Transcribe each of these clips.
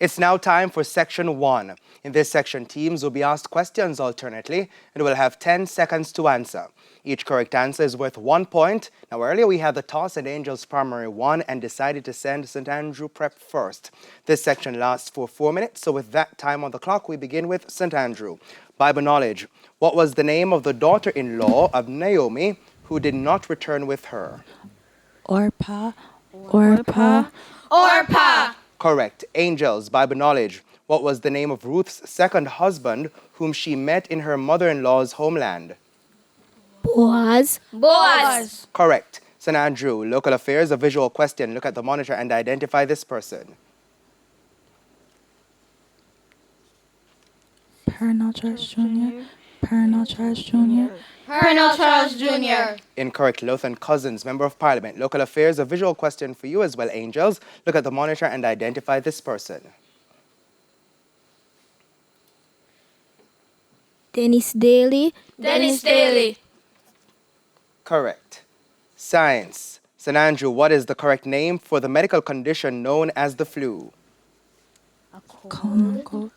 It's now time for Section 1. In this section, teams will be asked questions alternately and will have 10 seconds to answer. Each correct answer is worth 1 point. Now, earlier we had the toss and Angels Primary won and decided to send St. Andrew Prep first. This section lasts for 4 minutes, so with that time on the clock, we begin with St. Andrew. Bible knowledge. What was the name of the daughter-in-law of Naomi who did not return with her? Orpah. Correct. Angels, Bible knowledge. What was the name of Ruth's second husband whom she met in her mother-in-law's homeland? Boaz. Correct. St. Andrew, local affairs, a visual question. Look at the monitor and identify this person. Pernell Charles Jr. Incorrect. Lothan Cousins, Member of Parliament. Local affairs, a visual question for you as well, Angels. Look at the monitor and identify this person. Dennis Daly. Correct. Science. St. Andrew, what is the correct name for the medical condition known as the flu? Common cold.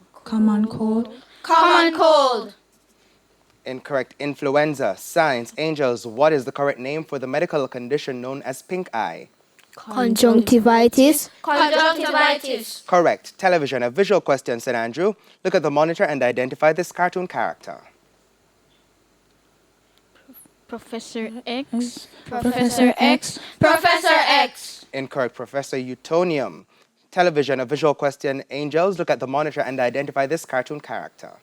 Incorrect. Influenza. Science. Angels, what is the correct name for the medical condition known as pink eye? Conjunctivitis. Correct. Television, a visual question, St. Andrew. Look at the monitor and identify this cartoon character. Professor X. Incorrect. Professor Utonium. Television, a visual question, Angels. Look at the monitor and identify this cartoon character.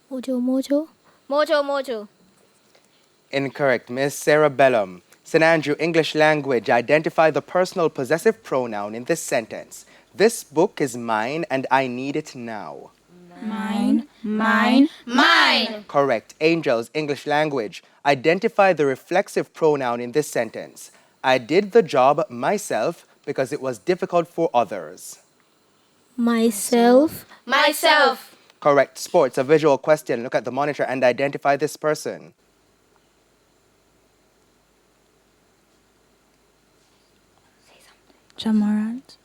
Mojo. Incorrect. Miss Cerebellum. St. Andrew, English language. Identify the personal possessive pronoun in this sentence. This book is mine and I need it now. Mine. Correct. Angels, English language. Identify the reflexive pronoun in this sentence. I did the job myself because it was difficult for others. Myself. Correct. Sports, a visual question. Look at the monitor and identify this person. Jamorant.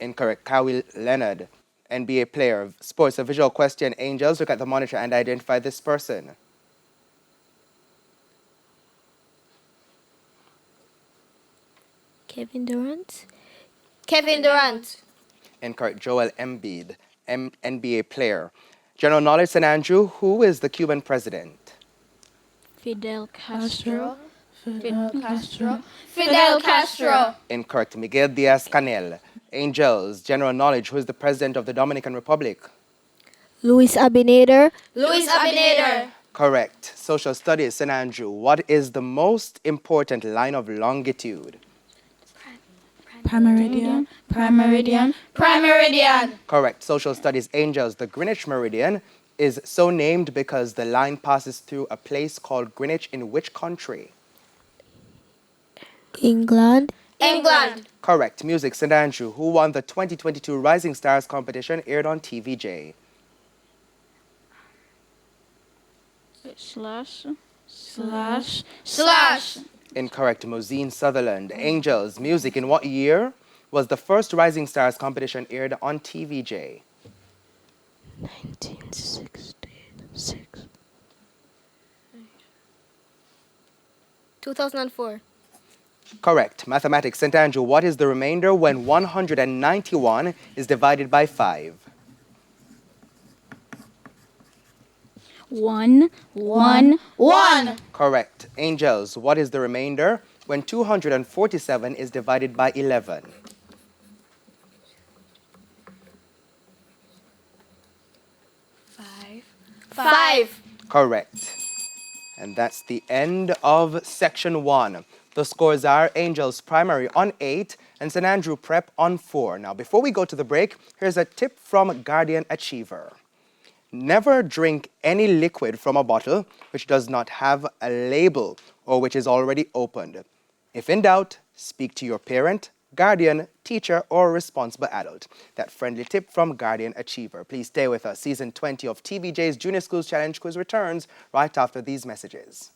Incorrect. Kawhi Leonard, NBA player. Sports, a visual question. Angels, look at the monitor and identify this person. Kevin Durant. Incorrect. Joel Embiid, NBA player. General knowledge, St. Andrew, who is the Cuban president? Fidel Castro. Incorrect. Miguel Diaz-Canel. Angels, general knowledge, who is the president of the Dominican Republic? Luis Abinader. Correct. Social studies, St. Andrew, what is the most important line of longitude? Meridian. Correct. Social studies, Angels, the Greenwich Meridian is so named because the line passes through a place called Greenwich in which country? England. Correct. Music, St. Andrew, who won the 2022 Rising Stars competition aired on TVJ? Slash. Incorrect. Mosine Sutherland. Angels, music, in what year was the first Rising Stars competition aired on TVJ? 1966. 2004. Correct. Mathematics, St. Andrew, what is the remainder when 191 is divided by 5? 1. Correct. Angels, what is the remainder when 247 is divided by 11? 5. Correct. And that's the end of Section 1. The scores are Angels Primary on 8 and St. Andrew Prep on 4. Now, before we go to the break, here's a tip from Guardian Achiever. Never drink any liquid from a bottle which does not have a label or which is already opened. If in doubt, speak to your parent guardian, teacher, or responsible adult. That friendly tip from Guardian Achiever. Please stay with us. Season 20 of TVJ's Junior Schools Challenge Quiz returns right after these messages.